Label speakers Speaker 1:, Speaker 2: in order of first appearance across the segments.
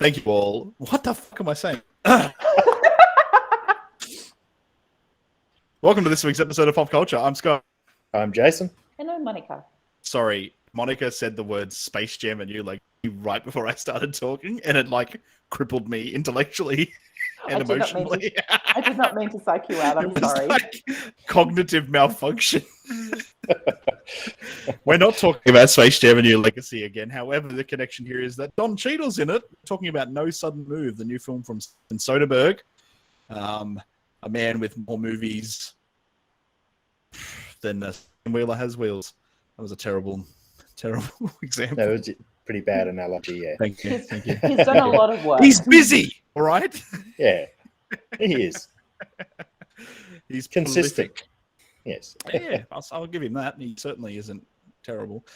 Speaker 1: Thank you all. What the fuck am I saying? Welcome to this week's episode of Pop Culture. I'm Scott.
Speaker 2: I'm Jason.
Speaker 3: And I'm Monica.
Speaker 1: Sorry, Monica said the words Space Jam and you right before I started talking, and it crippled me intellectually and emotionally.
Speaker 3: I did not mean to psych you out. I'm sorry.
Speaker 1: Cognitive malfunction. We're not talking about Space Jam and New Legacy again. However, the connection here is that Don Cheadle's in it, talking about No Sudden Move, the new film from Soderbergh. A man with more movies than Wheeler has wheels. That was a terrible example.
Speaker 2: That was a pretty bad analogy, yeah.
Speaker 1: Thank you.
Speaker 3: He's done a lot of work.
Speaker 1: He's busy, all right?
Speaker 2: Yeah, he is.
Speaker 1: He's
Speaker 2: consistent.
Speaker 1: Prolific.
Speaker 2: Yes.
Speaker 1: Yeah, I'll give him that. He certainly isn't terrible.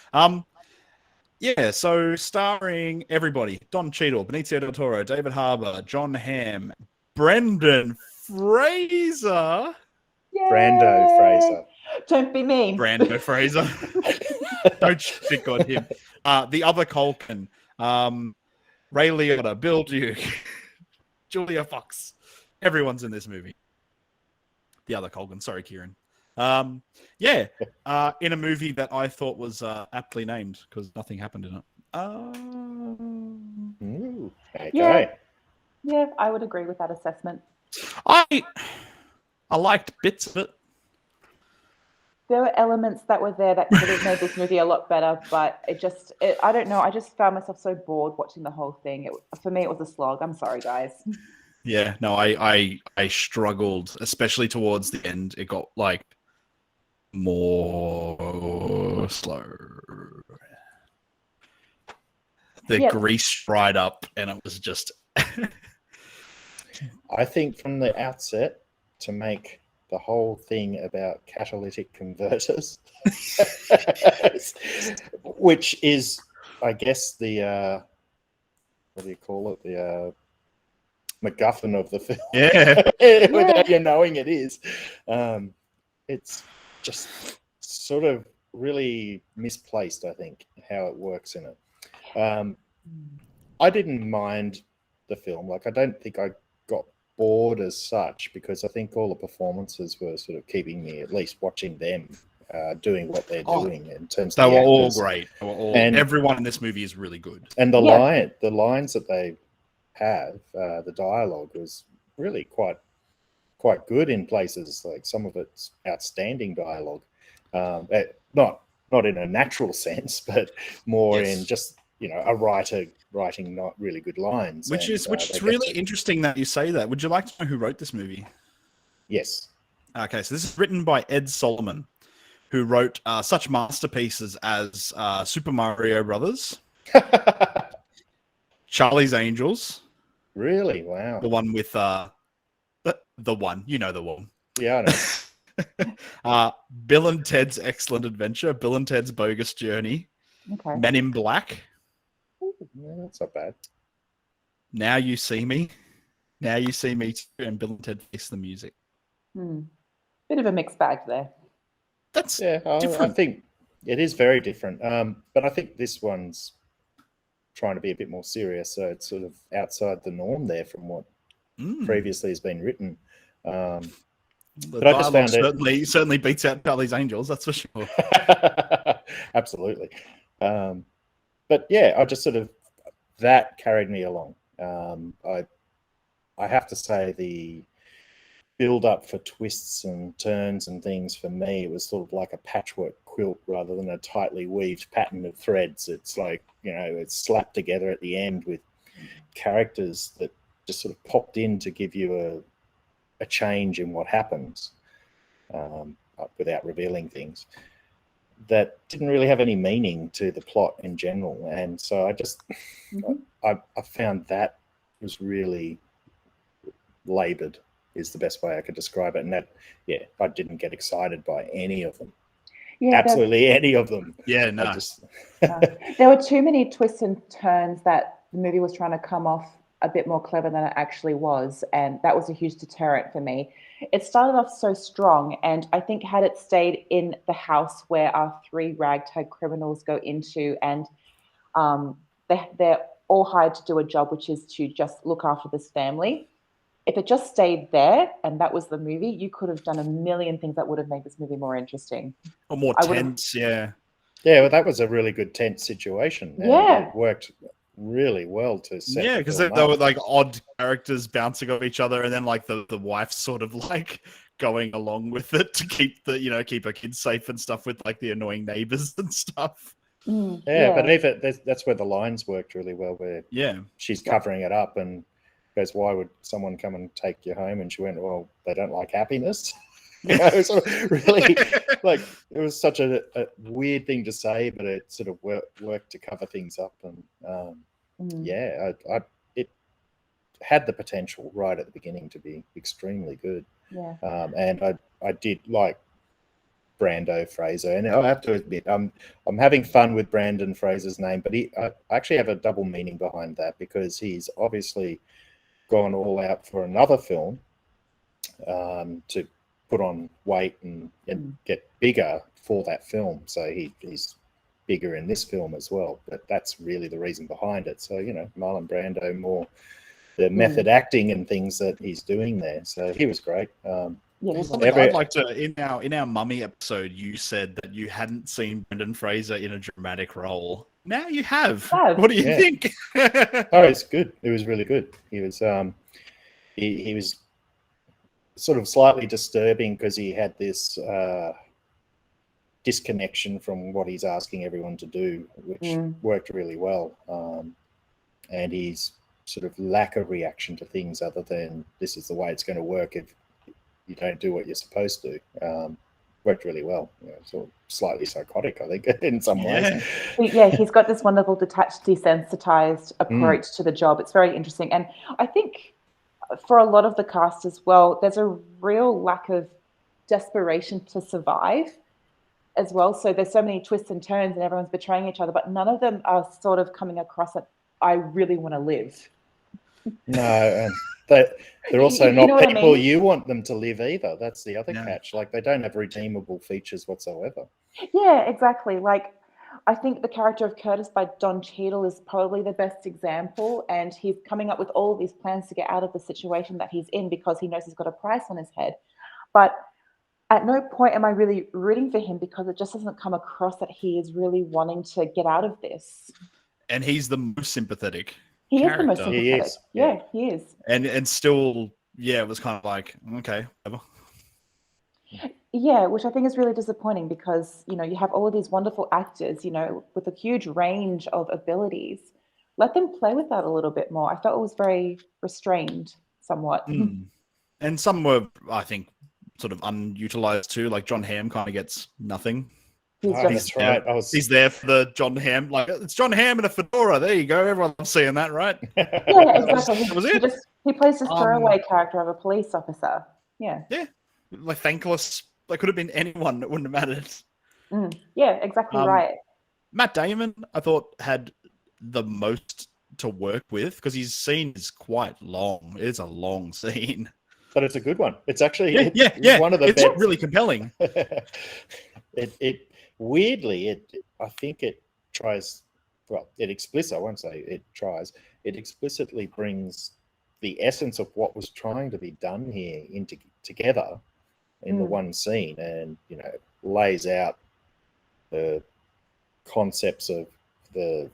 Speaker 1: Yeah, so starring everybody. Don Cheadle, Benicio del Toro, David Harbour, John Hamm, Brendan Fraser.
Speaker 3: Yay!
Speaker 2: Brando Fraser.
Speaker 3: Don't be mean.
Speaker 1: Brando Fraser. Don't pick on him. The other Culkin. Ray Liotta, Bill Duke, Julia Fox. Everyone's in this movie. The other Culkin. Sorry, Kieran. In a movie that I thought was aptly named because nothing happened in it.
Speaker 2: Ooh,
Speaker 3: okay. Yeah, I would agree with that assessment.
Speaker 1: I liked bits of it.
Speaker 3: There were elements that were there that could have made this movie a lot better, but I don't know. I just found myself so bored watching the whole thing. For me, it was a slog. I'm sorry, guys.
Speaker 1: Yeah, no, I struggled, especially towards the end. It got more slow. The grease dried up, and it was just.
Speaker 2: I think from the outset, to make the whole thing about catalytic converters, which is, I guess, the what do you call it? The MacGuffin of the film.
Speaker 1: Yeah.
Speaker 2: Without you knowing it is. It's just sort of really misplaced, I think, how it works in it. I didn't mind the film. I don't think I got bored as such, because I think all the performances were sort of keeping me at least watching them doing what they're doing in terms of
Speaker 1: they
Speaker 2: the
Speaker 1: were
Speaker 2: actors.
Speaker 1: all great. And everyone in this movie is really good.
Speaker 2: And the lines that they have, the dialogue was really quite good in places. Some of it's outstanding dialogue, not in a natural sense, but more in just a writer writing not really good lines.
Speaker 1: Which is really interesting that you say that. Would you like to know who wrote this movie?
Speaker 2: Yes.
Speaker 1: Okay, so this is written by Ed Solomon, who wrote such masterpieces as Super Mario Brothers, Charlie's Angels.
Speaker 2: Really? Wow.
Speaker 1: The one with the one, the one.
Speaker 2: Yeah, I
Speaker 1: know. Bill and Ted's Excellent Adventure, Bill and Ted's Bogus Journey, Men in Black.
Speaker 2: Yeah, that's not bad.
Speaker 1: Now You See Me. Now You See Me too, and Bill and Ted Face the Music.
Speaker 3: Bit of a mixed bag there.
Speaker 1: That's different.
Speaker 2: I think it is very different. But I think this one's trying to be a bit more serious, so it's sort of outside the norm there from what previously has been written. But I just found
Speaker 1: certainly beats out Charlie's Angels, that's for sure.
Speaker 2: Absolutely. But yeah, I just sort of, that carried me along. I have to say the build up for twists and turns and things, for me, it was sort of like a patchwork quilt rather than a tightly weaved pattern of threads. It's it's slapped together at the end with characters that just sort of popped in to give you a change in what happens, without revealing things, that didn't really have any meaning to the plot in general. And so I just, I found that was really labored, is the best way I could describe it. And that, I didn't get excited by any of them. Yeah, absolutely any of them.
Speaker 1: Yeah, no.
Speaker 3: There were too many twists and turns that the movie was trying to come off a bit more clever than it actually was, and that was a huge deterrent for me. It started off so strong, and I think had it stayed in the house where our three ragtag criminals go into, and they're all hired to do a job, which is to just look after this family. If it just stayed there and that was the movie, you could have done a million things that would have made this movie more interesting.
Speaker 1: Or more tense, yeah.
Speaker 2: Yeah, well, that was a really good tense situation.
Speaker 3: Yeah.
Speaker 2: And it worked really well to set.
Speaker 1: Yeah, because they were like odd characters bouncing off each other, and then like the wife sort of like going along with it to keep keep her kids safe and stuff with like the annoying neighbors and stuff.
Speaker 2: Yeah, but even that's where the lines worked really well, where she's covering it up and goes, "Why would someone come and take you home?" And she went, "Well, they don't like happiness." So really, like, it was such a weird thing to say, but it sort of worked to cover things up, and it had the potential right at the beginning to be extremely good.
Speaker 3: Yeah,
Speaker 2: and I did like Brando Fraser, and I have to admit, I'm having fun with Brandon Fraser's name, but I actually have a double meaning behind that, because he's obviously gone all out for another film to put on weight and get bigger for that film. So he's bigger in this film as well, but that's really the reason behind it. So, Marlon Brando, more the method acting and things that he's doing there. So he was great.
Speaker 1: I'd like to, in our Mummy episode, you said that you hadn't seen Brendan Fraser in a dramatic role. Now you have. What do you think?
Speaker 2: Oh, it's good. It was really good. He was he was sort of slightly disturbing because he had this disconnection from what he's asking everyone to do, which worked really well. And his sort of lack of reaction to things other than this is the way it's going to work if you don't do what you're supposed to, worked really well. Sort of slightly psychotic, I think, in some ways.
Speaker 3: Yeah, he's got this wonderful detached, desensitized approach to the job. It's very interesting. And I think for a lot of the cast as well, there's a real lack of desperation to survive as well. So there's so many twists and turns and everyone's betraying each other, but none of them are sort of coming across that I really want to live.
Speaker 2: No, and they're also not people you want them to live either. That's the other catch. Like, they don't have redeemable features whatsoever.
Speaker 3: Yeah, exactly. Like, I think the character of Curtis by Don Cheadle is probably the best example, and he's coming up with all of these plans to get out of the situation that he's in because he knows he's got a price on his head. But at no point am I really rooting for him, because it just doesn't come across that he is really wanting to get out of this.
Speaker 1: And he's the most sympathetic.
Speaker 3: He is the most sympathetic. He is. Yeah, he is.
Speaker 1: And still, it was kind of like, okay, whatever.
Speaker 3: Yeah, which I think is really disappointing, because, you have all of these wonderful actors, with a huge range of abilities. Let them play with that a little bit more. I felt it was very restrained somewhat.
Speaker 1: And some were, I think, sort of unutilized too. Like John Hamm kind of gets nothing.
Speaker 2: That's right.
Speaker 1: He's there for the John Hamm. Like, it's John Hamm in a fedora. There you go. Everyone's seeing that, right?
Speaker 3: Yeah, exactly. That was it. He plays this throwaway character of a police officer. Yeah.
Speaker 1: Yeah. Like, thankless. That could have been anyone. It wouldn't have mattered.
Speaker 3: Yeah, exactly right.
Speaker 1: Matt Damon, I thought, had the most to work with, because his scene is quite long. It's a long scene.
Speaker 2: But it's a good one. It's actually one of the
Speaker 1: best.
Speaker 2: It's
Speaker 1: really compelling.
Speaker 2: It weirdly, I think it tries. Well, it explicitly. I won't say it tries. It explicitly brings the essence of what was trying to be done here together in the one scene, and lays out the concepts of the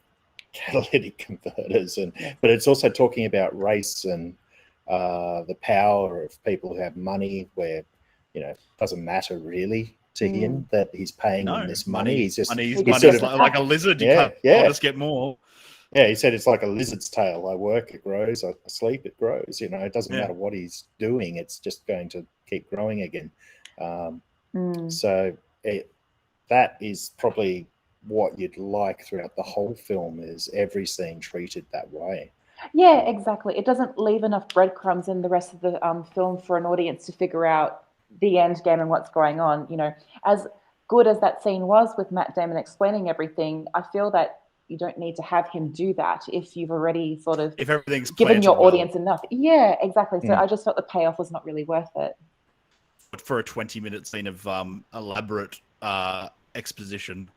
Speaker 2: catalytic converters, but it's also talking about race and the power of people who have money, where it doesn't matter really to him that he's paying them this money. He's just
Speaker 1: like a lizard. I'll just get more.
Speaker 2: Yeah, he said it's like a lizard's tail. I work, it grows. I sleep, it grows. It doesn't matter what he's doing. It's just going to keep growing again. So that is probably what you'd like throughout the whole film, is every scene treated that way.
Speaker 3: Yeah, exactly. It doesn't leave enough breadcrumbs in the rest of the film for an audience to figure out the end game and what's going on. As good as that scene was with Matt Damon explaining everything, I feel that you don't need to have him do that if you've already sort of given your audience enough. Yeah, exactly. So I just felt the payoff was not really worth it.
Speaker 1: But for a 20-minute scene of elaborate exposition.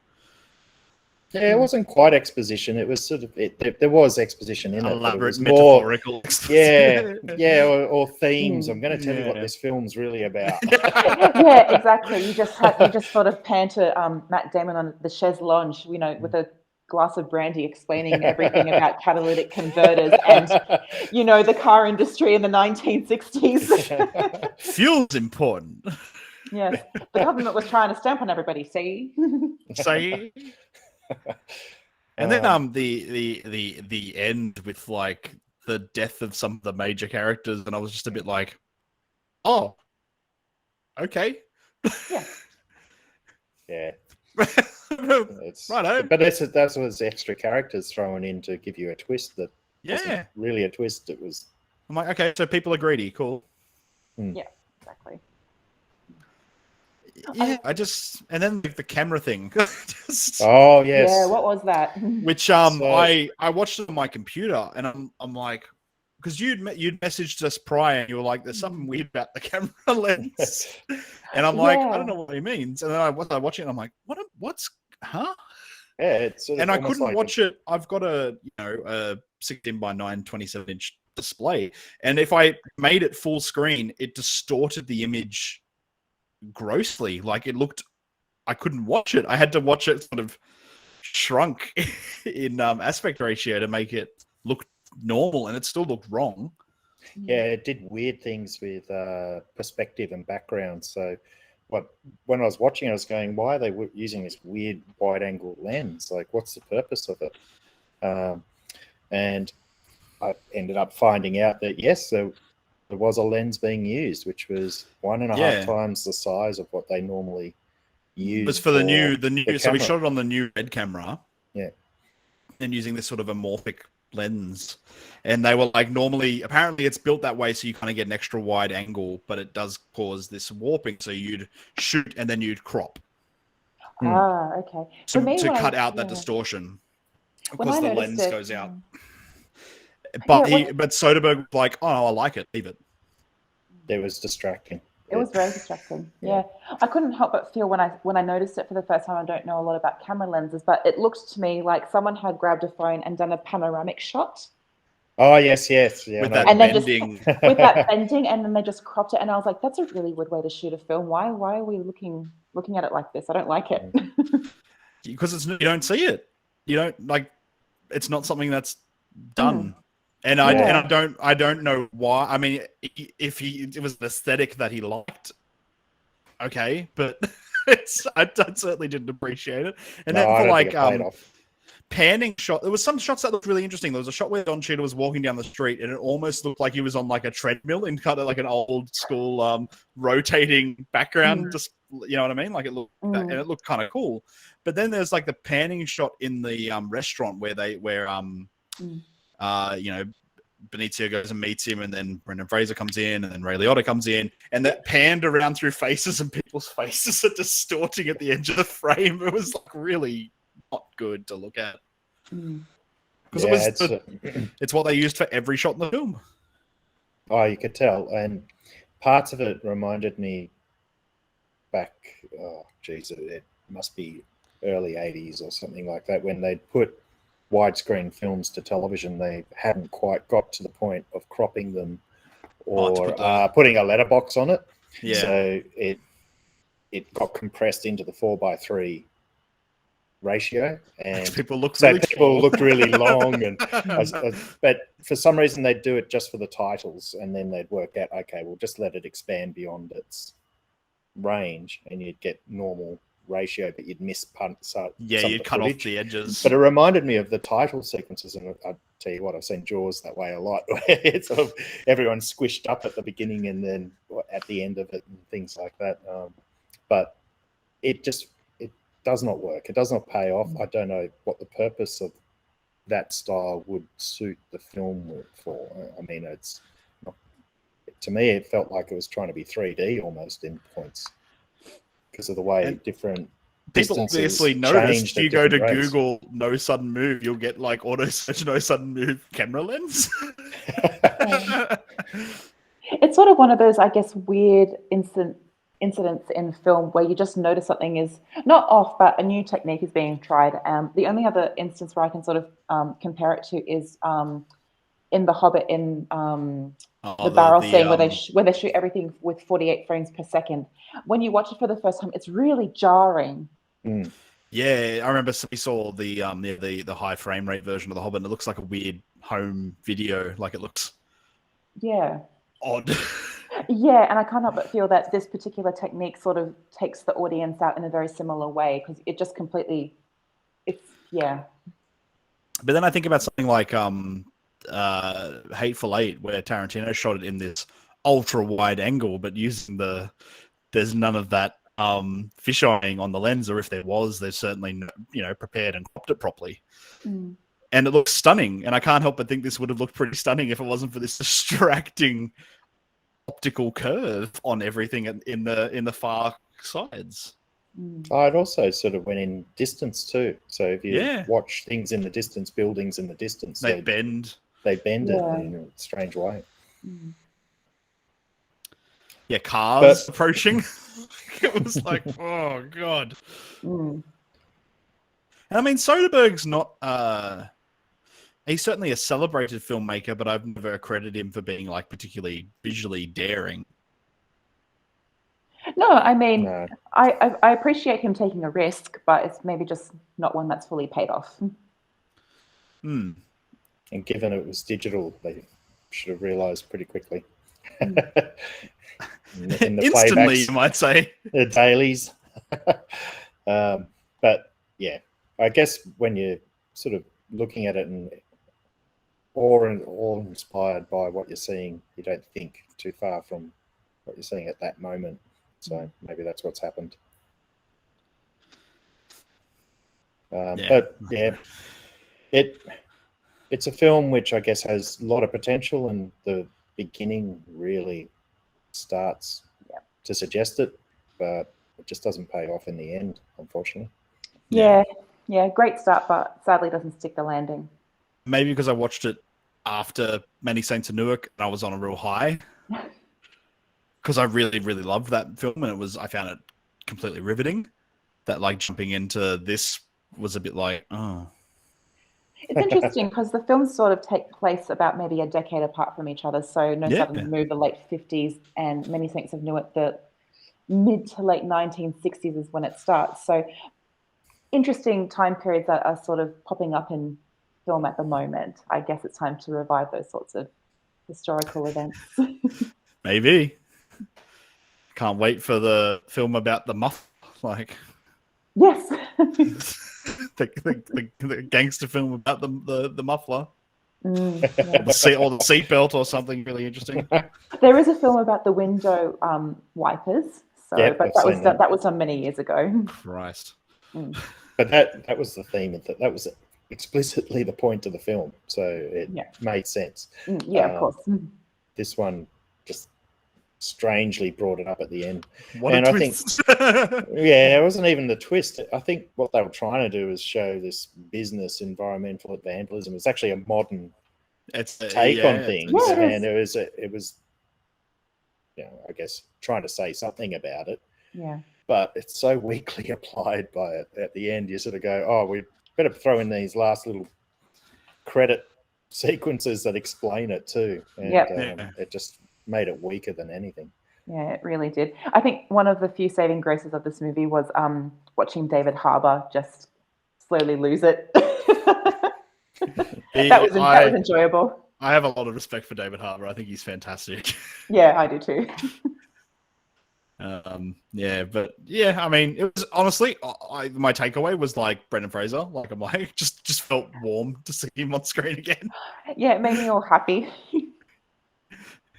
Speaker 2: Yeah, it wasn't quite exposition. It was sort of there was exposition in it, but it
Speaker 1: Elaborate
Speaker 2: was more
Speaker 1: metaphorical.
Speaker 2: or themes. I'm going to tell you what
Speaker 1: Yeah.
Speaker 2: this film's really about.
Speaker 3: Yeah, exactly. You just sort of pan to Matt Damon on the chaise lounge, with a glass of brandy, explaining everything about catalytic converters and the car industry in the 1960s.
Speaker 1: Fuel's important.
Speaker 3: Yes, the government was trying to stamp on everybody. See.
Speaker 1: Say. And then the end with like the death of some of the major characters, and I was just a bit like, oh, okay.
Speaker 3: Yeah.
Speaker 2: Yeah.
Speaker 1: Righto.
Speaker 2: But that was extra characters thrown in to give you a twist that wasn't
Speaker 1: Yeah.
Speaker 2: really a twist. It was.
Speaker 1: I'm like, okay, so people are greedy. Cool.
Speaker 3: Yeah, exactly.
Speaker 1: Yeah, and then the camera thing.
Speaker 2: Oh yes.
Speaker 3: Yeah, what was that?
Speaker 1: Which I watched it on my computer, and I'm like, because you'd messaged us prior, and you were like, "There's something weird about the camera lens," and I'm like, I don't know what he means. And then I watch it, and I'm like, what's huh?
Speaker 2: Yeah, it's sort of
Speaker 1: and I
Speaker 2: almost
Speaker 1: couldn't
Speaker 2: like
Speaker 1: watch it. I've got a 16:9 27-inch display, and if I made it full screen, it distorted the image grossly. Like I couldn't watch it. I had to watch it sort of shrunk in aspect ratio to make it look normal, and it still looked wrong.
Speaker 2: Yeah, it did weird things with perspective and background. So when I was watching, I was going, why are they using this weird wide angle lens? Like, what's the purpose of it? And I ended up finding out that yes, there was a lens being used, which was 1.5 times the size of what they normally use.
Speaker 1: It was for the new. So we
Speaker 2: camera.
Speaker 1: shot it on the new red camera.
Speaker 2: Yeah,
Speaker 1: and using this sort of amorphic lens, and they were like, normally, apparently, it's built that way so you kind of get an extra wide angle, but it does cause this warping. So you'd shoot and then you'd crop.
Speaker 3: Okay.
Speaker 1: To cut out that distortion because the lens goes out. But Soderbergh was like, oh, I like it. Leave it.
Speaker 2: It was distracting.
Speaker 3: It was very distracting. Yeah. I couldn't help but feel when I noticed it for the first time. I don't know a lot about camera lenses, but it looked to me like someone had grabbed a phone and done a panoramic shot.
Speaker 2: Oh yes, yeah.
Speaker 1: With that bending,
Speaker 3: and then they just cropped it, and I was like, "That's a really weird way to shoot a film. Why are we looking at it like this? I don't like it."
Speaker 1: Because you don't see it. You don't like. It's not something that's done. And I don't know why. I mean, if it was an aesthetic that he liked, okay, but I certainly didn't appreciate it. And then for like panning shot, there was some shots that looked really interesting. There was a shot where Don Cheadle was walking down the street, and it almost looked like he was on like a treadmill in kind of like an old school rotating background. Just you know what I mean? Like it looked, and it looked kind of cool. But then there's like the panning shot in the restaurant where Benicio goes and meets him, and then Brendan Fraser comes in, and then Ray Liotta comes in, and that panned around through faces, and people's faces are distorting at the edge of the frame. It was like really not good to look at because it's what they used for every shot in the film.
Speaker 2: Oh, you could tell, and parts of it reminded me back. Oh, geez, it must be early '80s or something like that when they'd put widescreen films to television. They hadn't quite got to the point of cropping them or putting a letterbox on it.
Speaker 1: Yeah.
Speaker 2: So it got compressed into the 4:3 ratio, and
Speaker 1: people looked
Speaker 2: really long. And but for some reason they'd do it just for the titles, and then they'd work out, okay, we'll just let it expand beyond its range, and you'd get normal ratio, but you'd miss
Speaker 1: you'd cut off the edges.
Speaker 2: But it reminded me of the title sequences, and I tell you what, I've seen Jaws that way a lot, where it's sort of everyone's squished up at the beginning and then at the end of it and things like that. But it does not work. It does not pay off. I don't know what the purpose of that style would suit the film for. I mean, it's not, to me, it felt like it was trying to be 3D almost in points, because of the way different
Speaker 1: people obviously noticed. You go to Google "no sudden move," you'll get like auto search "no sudden move" camera lens.
Speaker 3: It's sort of one of those, I guess, weird incidents in film where you just notice something is not off, but a new technique is being tried. The only other instance where I can sort of compare it to is in The Hobbit, in the barrel scene where they shoot everything with 48 frames per second. When you watch it for the first time, it's really jarring.
Speaker 2: Mm.
Speaker 1: Yeah, I remember we saw the high frame rate version of The Hobbit, and it looks like a weird home video. Like, it looks odd.
Speaker 3: Yeah, and I can't help but feel that this particular technique sort of takes the audience out in a very similar way, because it just completely,
Speaker 1: But then I think about something like Hateful Eight, where Tarantino shot it in this ultra wide angle, but using there's none of that fisheyeing on the lens, or if there was, they've certainly prepared and cropped it properly.
Speaker 3: Mm.
Speaker 1: And it looks stunning, and I can't help but think this would have looked pretty stunning if it wasn't for this distracting optical curve on everything in the far sides.
Speaker 2: It also sort of went in distance too. So if you watch things in the distance, buildings in the distance,
Speaker 1: they bend
Speaker 2: it in a strange way.
Speaker 1: Yeah, cars approaching. It was like, oh god. And I mean, Soderbergh's not he's certainly a celebrated filmmaker, but I've never credited him for being like particularly visually daring.
Speaker 3: No, I mean, I appreciate him taking a risk, but it's maybe just not one that's fully paid off.
Speaker 2: And given it was digital, they should have realised pretty quickly. in the
Speaker 1: Instantly,
Speaker 2: playbacks,
Speaker 1: you might say.
Speaker 2: The dailies. But yeah, I guess when you're sort of looking at it and all inspired by what you're seeing, you don't think too far from what you're seeing at that moment. So maybe that's what's happened. But yeah, it's a film which I guess has a lot of potential, and the beginning really starts to suggest it, but it just doesn't pay off in the end, unfortunately.
Speaker 3: Yeah, great start, but sadly doesn't stick the landing.
Speaker 1: Maybe because I watched it after Many Saints of Newark, and I was on a real high. Because I really, really loved that film, and I found it completely riveting. That like jumping into this was a bit like, oh.
Speaker 3: It's interesting because the films sort of take place about maybe a decade apart from each other. So No Southern Move, the late 50s, and Many Saints of Newark, the mid to late 1960s is when it starts. So interesting time periods that are sort of popping up in film at the moment. I guess it's time to revive those sorts of historical events.
Speaker 1: Maybe. Can't wait for the film about the muff, like.
Speaker 3: Yes.
Speaker 1: the gangster film about the muffler.
Speaker 3: Yeah.
Speaker 1: Or the seatbelt or something really interesting.
Speaker 3: There is a film about the window wipers. So, but that was done many years ago.
Speaker 1: Christ.
Speaker 2: But that was the theme. That was explicitly the point of the film, so it made sense.
Speaker 3: Of course.
Speaker 2: This one just strangely brought it up at the end.
Speaker 1: What a twist.
Speaker 2: I think, it wasn't even the twist. I think what they were trying to do is show this business environmental vandalism. It's actually a modern take on things, and it was, I guess, trying to say something about it.
Speaker 3: Yeah.
Speaker 2: But it's so weakly applied by it. At the end, you sort of go, "Oh, we better throw in these last little credit sequences that explain it too." And it just made it weaker than anything.
Speaker 3: Yeah, it really did. I think one of the few saving graces of this movie was watching David Harbour just slowly lose it. That was enjoyable.
Speaker 1: I have a lot of respect for David Harbour. I think he's fantastic.
Speaker 3: Yeah, I do too.
Speaker 1: I mean, it was honestly, my takeaway was like Brendan Fraser. Like, I'm like, just felt warm to see him on screen again.
Speaker 3: Yeah, it made me all happy.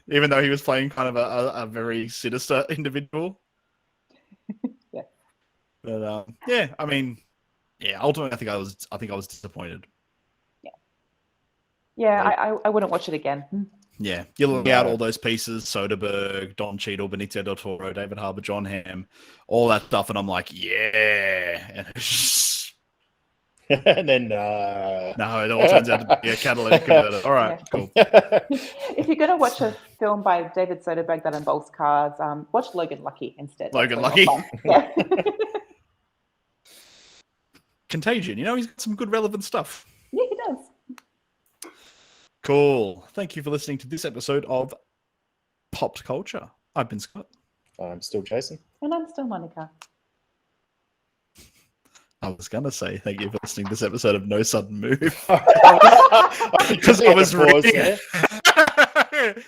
Speaker 1: Even though he was playing kind of a very sinister individual.
Speaker 3: Yeah.
Speaker 1: But I mean, ultimately, I think I was disappointed.
Speaker 3: Yeah, I wouldn't watch it again.
Speaker 1: Yeah, you look out all those pieces: Soderbergh, Don Cheadle, Benicio del Toro, David Harbour, John Hamm, all that stuff, and I'm like, yeah. And
Speaker 2: And then
Speaker 1: No, it all turns out to be a catalytic converter. All right, cool.
Speaker 3: If you're going to watch a film by David Soderbergh that involves cars, watch Logan Lucky instead.
Speaker 1: Logan
Speaker 3: That's way
Speaker 1: Lucky.
Speaker 3: more fun. Yeah.
Speaker 1: Contagion. He's got some good relevant stuff.
Speaker 3: Yeah, he does.
Speaker 1: Cool. Thank you for listening to this episode of Popped Culture. I've been Scott.
Speaker 2: I'm still Jason.
Speaker 3: And I'm still Monica.
Speaker 1: I was going to say thank you for listening to this episode of No Sudden Move.
Speaker 2: Because
Speaker 1: I was reading it.